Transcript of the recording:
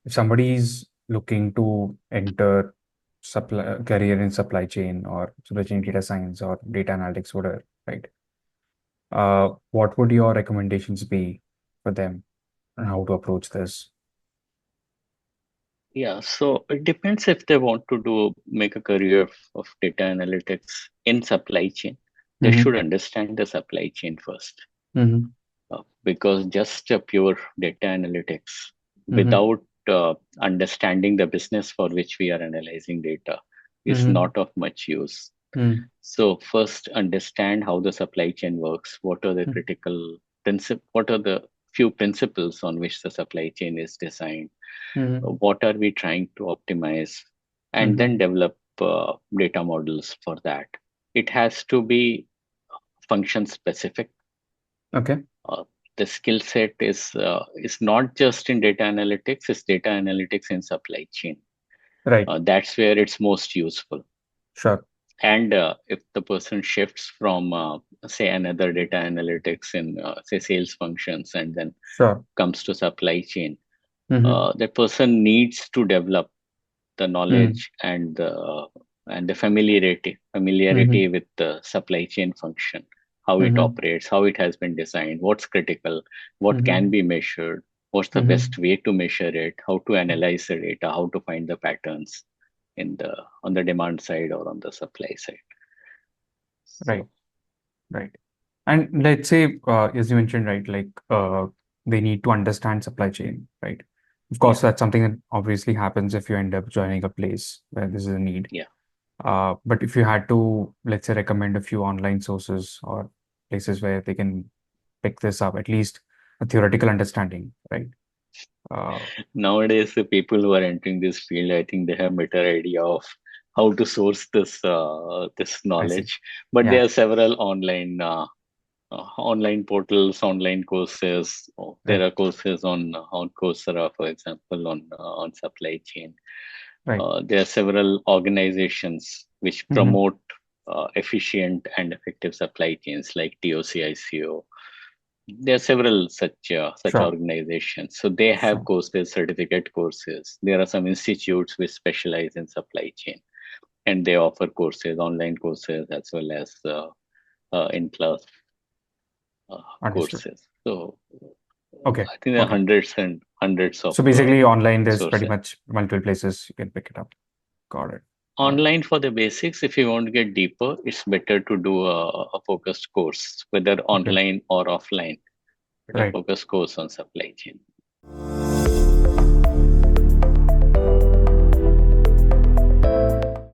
if somebody is looking to enter supply career in supply chain or supply chain data science or data analytics, whatever, right? What would your recommendations be for them on how to approach this? Yeah, so it depends if they want to make a career of data analytics in supply chain. They Mm-hmm. should understand the supply chain first, Mm-hmm. because just a pure data analytics Mm-hmm. without understanding the business for which we are analyzing data is Mm-hmm. not of much use. So first understand how the supply chain works. What are the critical what are the few principles on which the supply chain is designed? Mm-hmm. What are we trying to optimize? And Mm-hmm. then develop data models for that. It has to be function specific. Okay. uh, the skill set is not just in data analytics, it's data analytics in supply chain. Right. That's where it's most useful. Sure. And if the person shifts from say another data analytics in say sales functions and then Sure. comes to supply chain, Mm-hmm. that person needs to develop the Mm-hmm. knowledge and the familiarity Mm-hmm. with the supply chain function, how it Mm-hmm. operates, how it has been designed, what's critical, what Mm-hmm. can be measured, what's the Mm-hmm. best way to measure it, how to analyze the data, how to find the patterns in the on the demand side or on the supply side. Right. So Right. And let's say, as you mentioned, right, like they need to understand supply chain, right? Of yeah, course, that's something that obviously happens if you end up joining a place where this is a need. yeah. But if you had to, let's say, recommend a few online sources or places where they can pick this up, at least a theoretical understanding, right? Uh, Nowadays, the people who are entering this field, I think they have better idea of how to source this I see. knowledge. But Yeah. there are several online portals, online courses. Oh, there Right. are courses on Coursera, for example, on supply chain. Right. There are several organizations which Mm-hmm. promote efficient and effective supply chains like TOCICO. There are several such Sure. organizations. So they have Sure. courses, certificate courses. There are some institutes which specialize in supply chain, and they offer courses, online courses, as well as in-class Understood. courses. So Okay. I think there are Okay. hundreds and hundreds of So basically, online, there's pretty sources. much multiple places you can pick it up. Got it. Got it. Online for the basics, if you want to get deeper, it's better to do a focused course, whether Okay. online or offline, but a Right. focused course on supply chain.